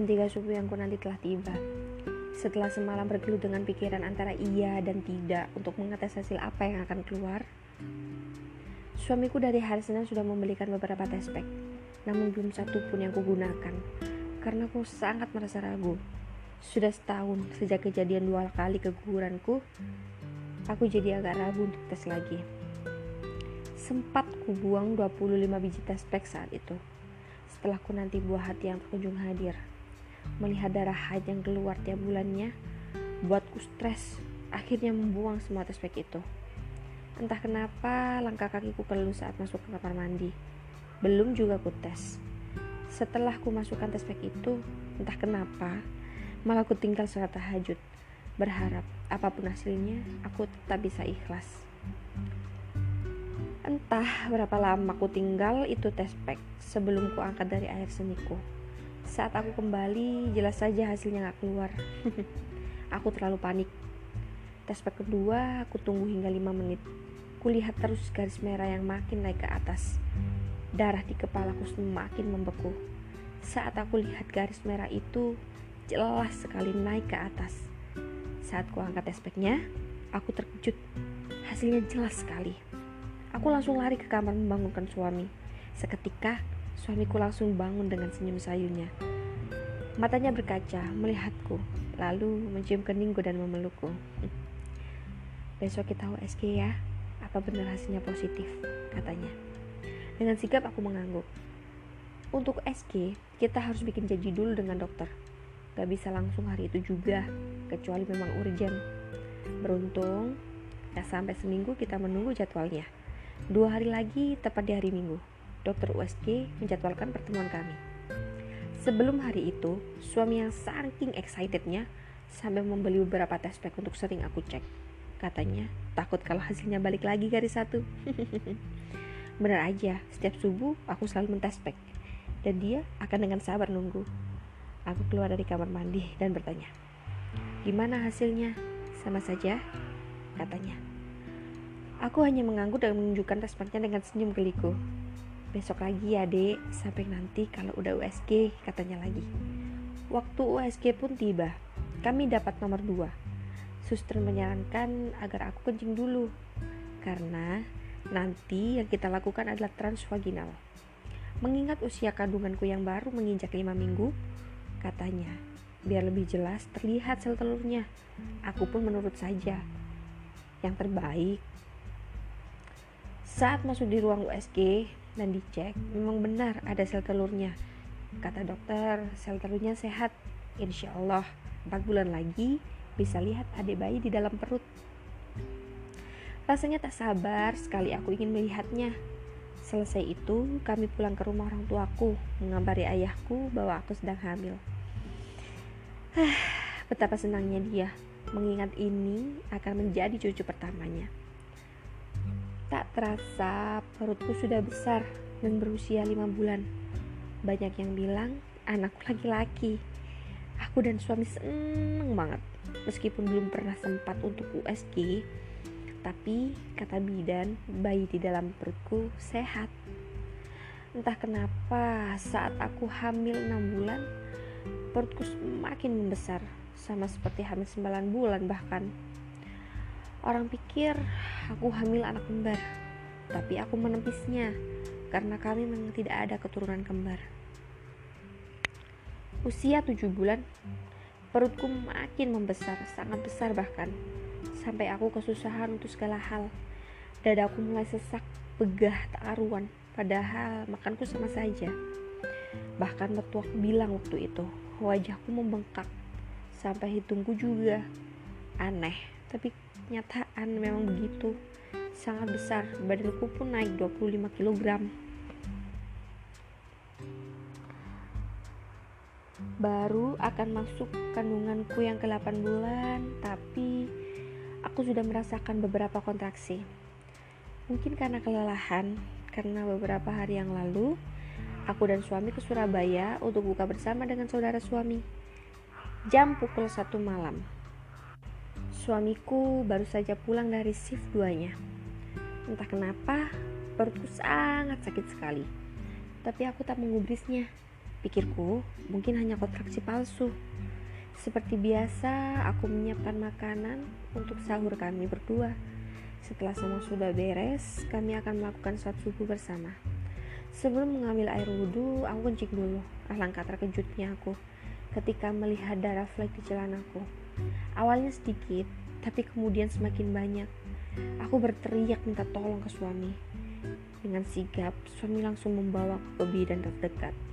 3 subuh yang ku nanti telah tiba. Setelah semalam bergelut dengan pikiran antara iya dan tidak untuk mengetes hasil apa yang akan keluar, suamiku dari hari Senin sudah membelikan beberapa test pack, namun belum satu pun yang kugunakan, karena aku sangat merasa ragu. Sudah setahun sejak kejadian 2 kali keguguranku, aku jadi agak ragu untuk tes lagi. Sempat ku buang 25 biji test pack saat itu, setelah ku nanti buah hati yang berkunjung hadir. Melihat darah haid yang keluar tiap bulannya buatku stres, akhirnya membuang semua test pack itu. Entah kenapa langkah kakiku keluh saat masuk ke kamar mandi. Belum juga ku tes. Setelah ku masukkan test pack itu, entah kenapa malah ku tinggal sholat tahajud, berharap apapun hasilnya aku tetap bisa ikhlas. Entah berapa lama ku tinggal itu test pack sebelum ku angkat dari air seniku. Saat aku kembali, jelas saja hasilnya gak keluar. Aku terlalu panik. Test pack kedua, aku tunggu hingga 5 menit. Kulihat terus garis merah yang makin naik ke atas. Darah di kepalaku semakin membeku. Saat aku lihat garis merah itu, jelas sekali naik ke atas. Saat ku angkat test packnya, aku terkejut. Hasilnya jelas sekali. Aku langsung lari ke kamar membangunkan suami. Seketika, suamiku langsung bangun dengan senyum sayunya. Matanya berkaca, melihatku, lalu mencium keningku dan memelukku. Besok kita USG ya, apa benar hasilnya positif, katanya. Dengan sigap aku mengangguk. Untuk USG, kita harus bikin janji dulu dengan dokter. Gak bisa langsung hari itu juga, kecuali memang urgent. Beruntung, gak sampai seminggu kita menunggu jadwalnya. 2 hari lagi, tepat di hari Minggu, dokter USG menjadwalkan pertemuan kami. Sebelum hari itu, suami yang saking excitednya sampai membeli beberapa test pack untuk sering aku cek. Katanya, takut kalau hasilnya balik lagi garis 1. Benar aja, setiap subuh aku selalu men-test pack, dan dia akan dengan sabar nunggu. Aku keluar dari kamar mandi dan bertanya, "Gimana hasilnya?" "Sama saja," katanya. Aku hanya mengangguk dan menunjukkan test packnya dengan senyum geliku. "Besok lagi ya dek, sampai nanti kalau udah USG," katanya lagi. Waktu USG pun tiba. Kami dapat nomor 2. Suster menyarankan agar aku kencing dulu, karena nanti yang kita lakukan adalah transvaginal. Mengingat usia kandunganku yang baru menginjak 5 minggu, katanya, biar lebih jelas terlihat sel telurnya. Aku pun menurut saja. Yang terbaik. Saat masuk di ruang USG dan dicek, memang benar ada sel telurnya. Kata dokter, sel telurnya sehat. Insya Allah 4 bulan lagi bisa lihat adik bayi di dalam perut. Rasanya tak sabar sekali aku ingin melihatnya. Selesai itu, kami pulang ke rumah orang tuaku, mengabari ayahku bahwa aku sedang hamil. Betapa senangnya dia, mengingat ini akan menjadi cucu pertamanya. Tak terasa perutku sudah besar dan berusia 5 bulan. Banyak yang bilang anakku laki-laki. Aku dan suami seneng banget. Meskipun belum pernah sempat untuk USG, tapi kata bidan, bayi di dalam perutku sehat. Entah kenapa saat aku hamil 6 bulan, perutku semakin membesar, sama seperti hamil 9 bulan bahkan. Orang pikir aku hamil anak kembar, tapi aku menepisnya karena kami memang tidak ada keturunan kembar. Usia 7 bulan, perutku makin membesar, sangat besar bahkan, sampai aku kesusahan untuk segala hal. Dadaku mulai sesak, begah tak karuan, padahal makanku sama saja. Bahkan mertuaku bilang waktu itu, wajahku membengkak, sampai hidungku juga. Aneh, tapi kenyataan memang begitu. Sangat besar, badanku pun naik 25 kg. Baru akan masuk kandunganku yang ke-8 bulan, tapi aku sudah merasakan beberapa kontraksi. Mungkin karena kelelahan, karena beberapa hari yang lalu aku dan suami ke Surabaya untuk buka bersama dengan saudara suami. Jam pukul 1 malam. Suamiku baru saja pulang dari shift 2-nya. Entah kenapa perutku sangat sakit sekali, tapi aku tak menggubrisnya. Pikirku, mungkin hanya kontraksi palsu. Seperti biasa, aku menyiapkan makanan untuk sahur kami berdua. Setelah semua sudah beres, kami akan melakukan sholat subuh bersama. Sebelum mengambil air wudhu, aku kencing dulu. Alangkah terkejutnya aku ketika melihat darah flek di celanaku. Awalnya sedikit, tapi kemudian semakin banyak. Aku berteriak minta tolong ke suami. Dengan sigap, suami langsung membawa ke bidan terdekat.